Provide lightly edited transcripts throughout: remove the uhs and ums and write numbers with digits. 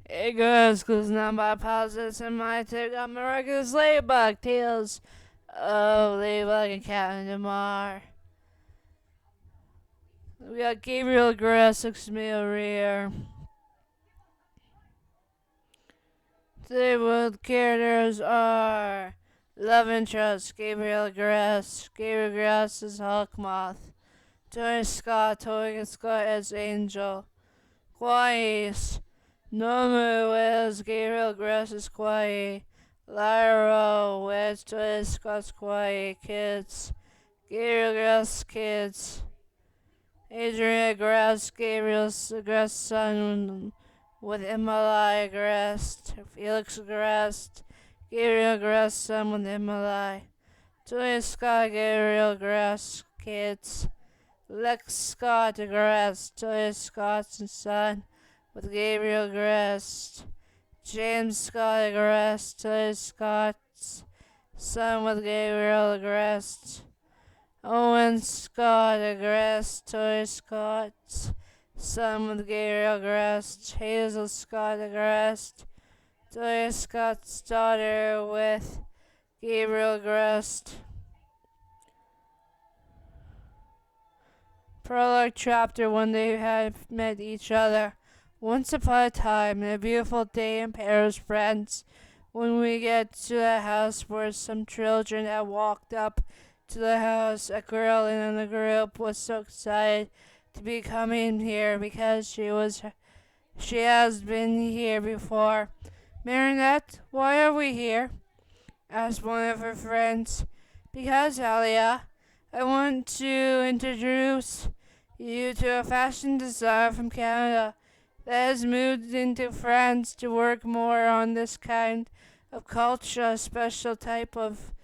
It goes because now my posits and my take on miraculous ladybug tales of ladybug and Captain Noir. We got Gabriel Grass, 6 over here. Today with characters are Love Interest, Gabriel Grass. Gabriel Grass is Hawkmoth. Tony Scott as Angel. Quiet. Nomu as Gabriel Grass is quiet. Lyra as Tony Scott's quiet. Kids. Gabriel Grass Kids. Adrian Grass, Gabriel's Grass son with Emily Grass. Felix Grass, Gabriel Grass son with Emily. Tony Scott, Gabriel Grass Kids. Lex Scott Grass, Tony Scott's son with Gabriel Grass. James Scott Grass, Tony Scott's son with Gabriel Grass. Owen Scott Grass, Tony Scott's son with Gabriel Grass. Hazel Scott Grass, Tony Scott's daughter with Gabriel Grass. Prologue chapter when they had met each other. Once upon a time, in a beautiful day in Paris, France, when we get to the house where some children had walked up to the house, a girl in the group was so excited to be coming here because she has been here before. Marionette, why are we here? Asked one of her friends. Because, Alia, I want to introduce you to a fashion designer from Canada that has moved into France to work more on this kind of culture, a special type of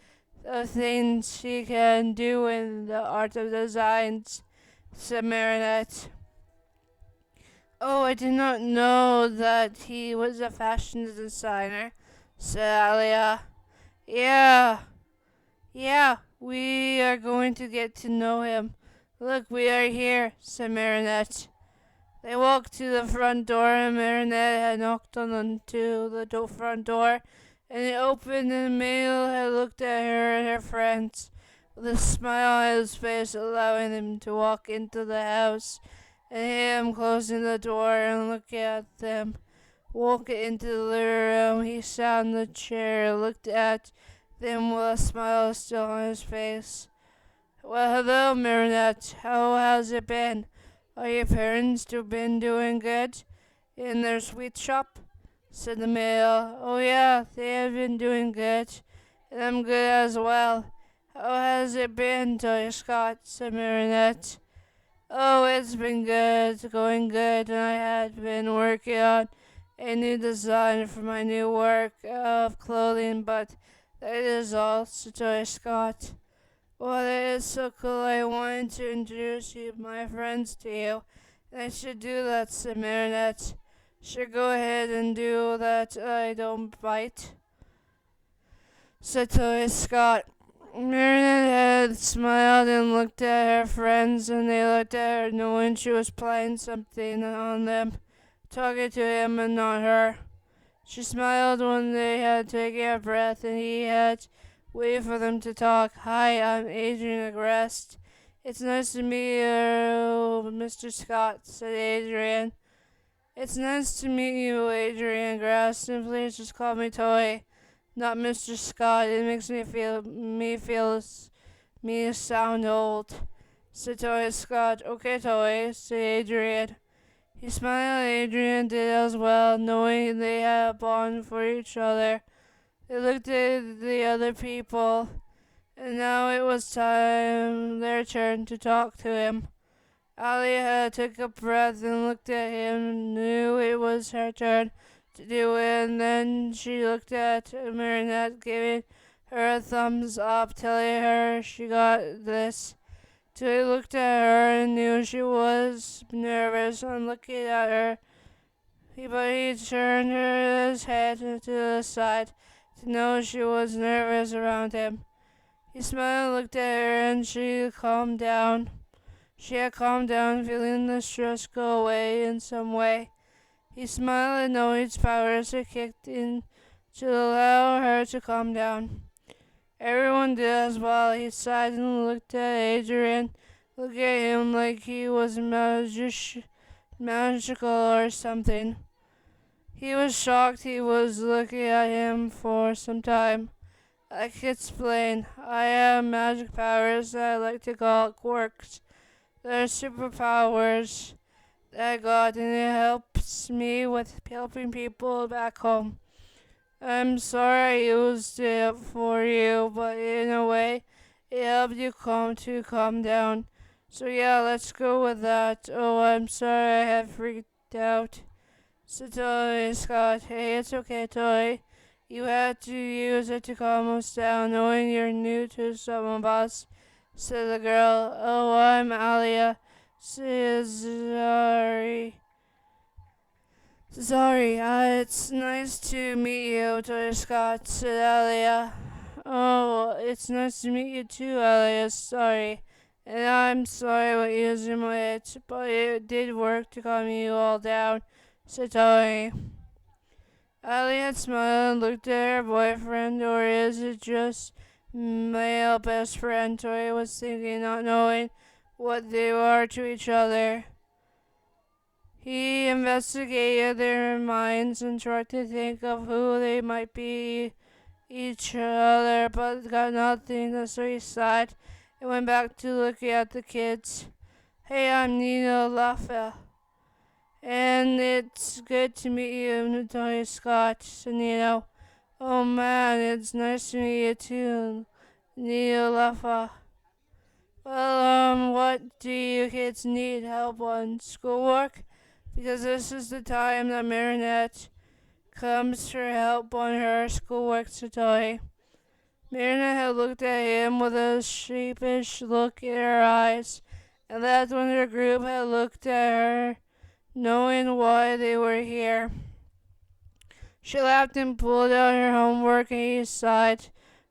things she can do in the art of designs, said Marinette. Oh, I did not know that he was a fashion designer, said Alia. Yeah, we are going to get to know him. Look, we are here, said Marinette. They walked to the front door, and Marinette had knocked on the front door, and it opened, and Emil had looked at her and her friends with a smile on his face, allowing them to walk into the house, and him closing the door and looking at them. Walking into the living room, he sat in the chair, looked at them with a smile still on his face. Well, hello, Marinette. How has it been? Are your parents been doing good in their sweet shop? Said the male. Oh yeah, they have been doing good, and I'm good as well. How has it been, Toy Scott? Said Marinette. Oh, it's been good, going good, and I had been working on a new design for my new work of clothing, but that is all, said Toy Scott. Well, that is so cool. I wanted to introduce my friends to you, and I should do that, said Marinette. Sure, go ahead and do that. I don't bite, said Toy Scott. Marinette had smiled and looked at her friends, and they looked at her, knowing she was playing something on them, talking to him and not her. She smiled when they had taken a breath, and he had waited for them to talk. Hi, I'm Adrian Agreste. It's nice to meet you, Mr. Scott, said Adrian. It's nice to meet you, Adrian Grass, and please just call me Toy, not Mr. Scott. It makes me sound old, said Toy Scott. Okay, Toy, said Adrian. He smiled, Adrian did as well, knowing they had a bond for each other. They looked at the other people, and now it was their turn to talk to him. Alia took a breath and looked at him, knew it was her turn to do it, and then she looked at Marinette, giving her a thumbs up, telling her she got this. Tilly looked at her and knew she was nervous on looking at her, but he turned his head to the side to know she was nervous around him. He smiled and looked at her, and she calmed down. She had calmed down, feeling the stress go away in some way. He smiled and knowing his powers had kicked in to allow her to calm down. Everyone did as well. He sighed and looked at Adrian, looked at him like he was magical or something. He was shocked. He was looking at him for some time. I can explain. I have magic powers that I like to call quirks. They're superpowers that I got, and it helps me with helping people back home. I'm sorry I used it for you, but in a way, it helped you calm down. So yeah, let's go with that. Oh, I'm sorry I have freaked out. So Toy Scott, hey, it's okay, Toy. You had to use it to calm us down, knowing you're new to some of us, said the girl. Oh, I'm Alia. Sorry. Sorry, it's nice to meet you, Toy Scott, said Alia. Oh, it's nice to meet you too, Alia. Sorry. And I'm sorry about using my it, but it did work to calm you all down, said Toy. Elliot smiled and looked at her boyfriend, or is it just male best friend? Tori was thinking, not knowing what they were to each other. He investigated their minds and tried to think of who they might be each other, but got nothing, so he sighed and went back to looking at the kids. Hey, I'm Nina Laffa. And it's good to meet you, Natalia Scott, said Nino. Oh man, it's nice to meet you too, Nino Laffa. Well, what do you kids need help on schoolwork? Because this is the time that Marionette comes for help on her schoolwork today. Marionette had looked at him with a sheepish look in her eyes, and that's when her group had looked at her, knowing why they were here. She laughed and pulled out her homework and he sighed,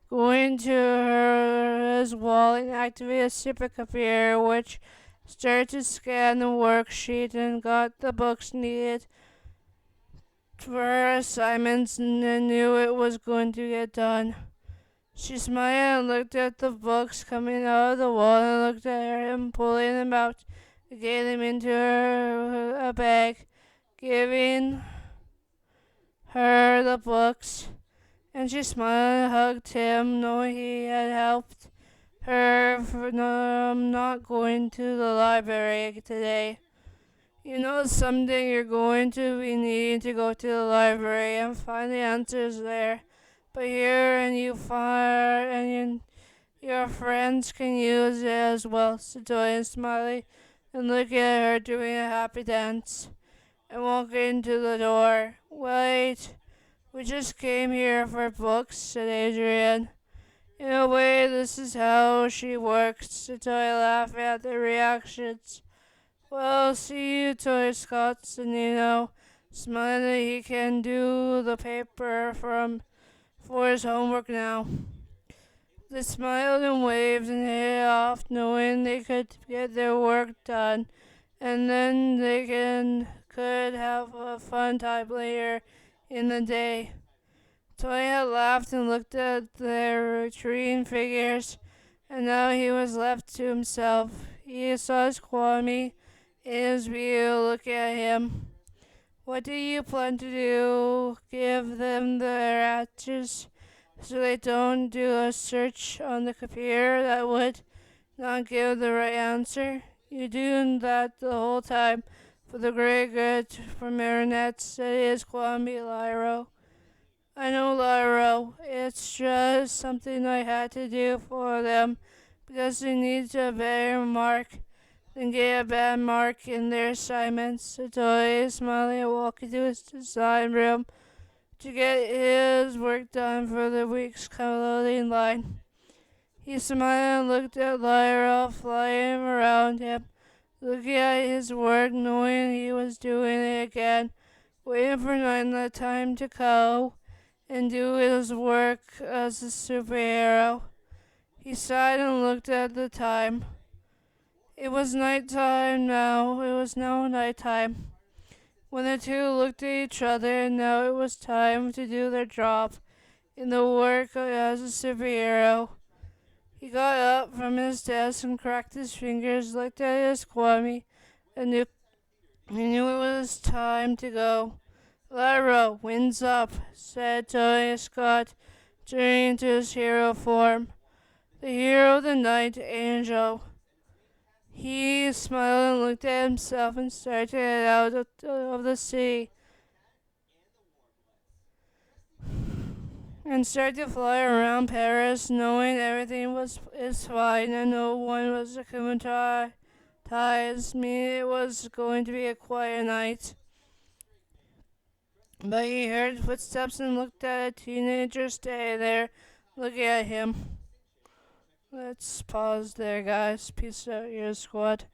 going to his wall and activated a super computer, which started to scan the worksheet and got the books needed for her assignments and knew it was going to get done. She smiled and looked at the books coming out of the wall and looked at him pulling them out and getting them into a bag, giving her the books. And she smiled and hugged him, knowing he had helped her from not going to the library today. You know, someday you're going to be needing to go to the library and find the answers there. But here and your friends can use it as well, said Toya, smiling and looking at her doing a happy dance and walking into the door. Wait, we just came here for books, said Adrian. In a way, this is how she works, said Toya, laughing at the reactions. Well, see you, Toy Scott, said Nino, smiling that he can do the paper for his homework now. They smiled and waved and headed off, knowing they could get their work done, and then they could have a fun time later in the day. Toya laughed and looked at their retreating figures, and now he was left to himself. He saw his Kwame in his view looking at him. What do you plan to do? Give them their answers so they don't do a search on the computer that would not give the right answer? You do that the whole time for the great good for Marionette, said his Kwame Lyro. I know, Lyro. It's just something I had to do for them because they need a better mark than get a bad mark in their assignments. Satoe smiling and walking to his design room to get his work done for the week's clothing line. He smiled and looked at Lyra flying around him, looking at his work, knowing he was doing it again, waiting for night time to go and do his work as a superhero. He sighed and looked at the time. It was night time now. It was now night time. When the two looked at each other, now it was time to do their job in the work as a superhero. He got up from his desk and cracked his fingers, looked at his squammy, and knew it was time to go. Lyra, wind's up, said Tony Scott, turning into his hero form. The hero of the night, Angel. He smiled and looked at himself and started to head out of the city and started to fly around Paris, knowing everything is fine and no one was acclimatized, meaning it was going to be a quiet night. But he heard footsteps and looked at a teenager stay there, looking at him. Let's pause there, guys. Peace out, your squad.